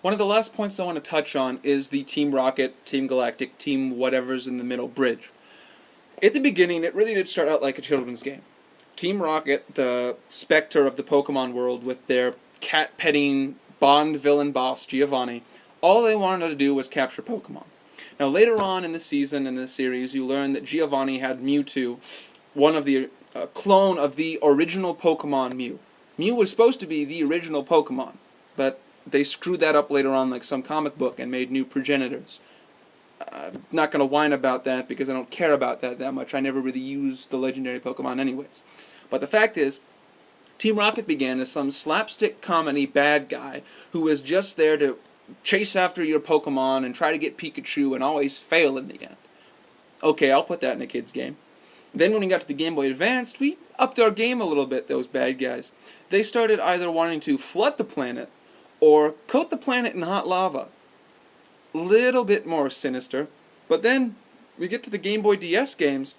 One of the last points I want to touch on is the Team Rocket, Team Galactic, Team whatever's in the middle bridge. At the beginning, it really did start out like a children's game. Team Rocket, the specter of the Pokemon world with their cat-petting Bond villain boss, Giovanni, all they wanted to do was capture Pokemon. Now later on in the season, in this series, you learn that Giovanni had Mewtwo, one of the clone of the original Pokemon Mew. Mew was supposed to be the original Pokemon, but they screwed that up later on like some comic book and made new progenitors. I'm not going to whine about that because I don't care about that much. I never really used the legendary Pokemon anyways. But the fact is, Team Rocket began as some slapstick comedy bad guy who was just there to chase after your Pokemon and try to get Pikachu and always fail in the end. Okay, I'll put that in a kid's game. Then when we got to the Game Boy Advanced, we upped our game a little bit, those bad guys. They started either wanting to flood the planet or coat the planet in hot lava. Little bit more sinister. But then we get to the Game Boy DS games,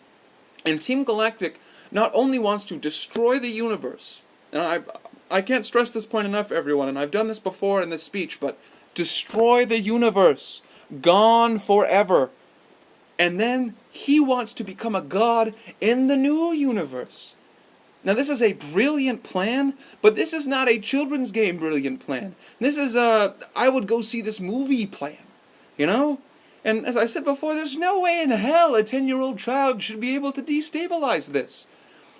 and Team Galactic not only wants to destroy the universe, and I can't stress this point enough, everyone, and I've done this before in this speech, but destroy the universe. Gone forever. And then he wants to become a god in the new universe. Now this is a brilliant plan, but this is not a children's game brilliant plan. This is a, I would go see this movie plan, you know? And as I said before, there's no way in hell a 10-year-old child should be able to destabilize this.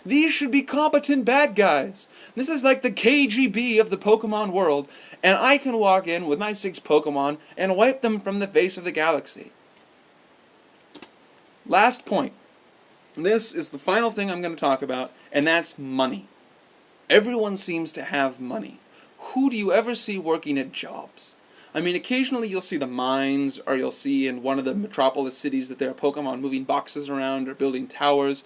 These should be competent bad guys. This is like the KGB of the Pokemon world, and I can walk in with my 6 Pokemon and wipe them from the face of the galaxy. Last point. This is the final thing I'm going to talk about, and that's money. Everyone seems to have money. Who do you ever see working at jobs? I mean, occasionally you'll see the mines, or you'll see in one of the metropolis cities that there are Pokemon moving boxes around or building towers.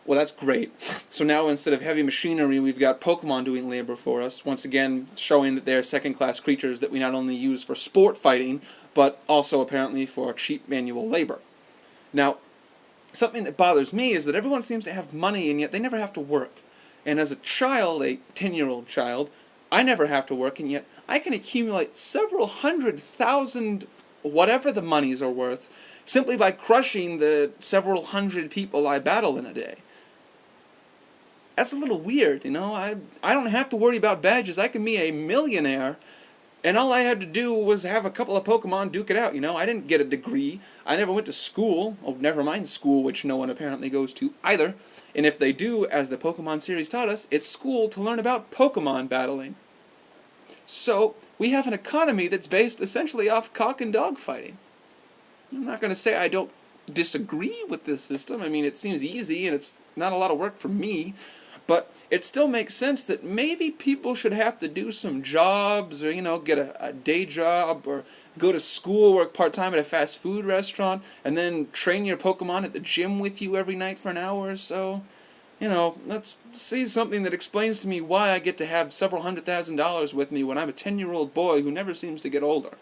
Well, that's great. So now instead of heavy machinery, we've got Pokemon doing labor for us, once again showing that they're second-class creatures that we not only use for sport fighting, but also apparently for cheap manual labor. Now, something that bothers me is that everyone seems to have money and yet they never have to work. And as a child, a 10-year-old child, I never have to work and yet I can accumulate several 100,000, whatever the monies are worth, simply by crushing the several hundred people I battle in a day. That's a little weird, you know? I don't have to worry about badges. I can be a millionaire, and all I had to do was have a couple of Pokemon duke it out, you know? I didn't get a degree. I never went to school. Oh, never mind school, which no one apparently goes to either. And if they do, as the Pokemon series taught us, it's school to learn about Pokemon battling. So, we have an economy that's based essentially off cock and dog fighting. I'm not going to say I don't disagree with this system. I mean, it seems easy and it's not a lot of work for me. But it still makes sense that maybe people should have to do some jobs or, you know, get a day job or go to school, work part-time at a fast food restaurant, and then train your Pokemon at the gym with you every night for an hour or so. You know, let's see something that explains to me why I get to have several $100,000 with me when I'm a 10-year-old boy who never seems to get older.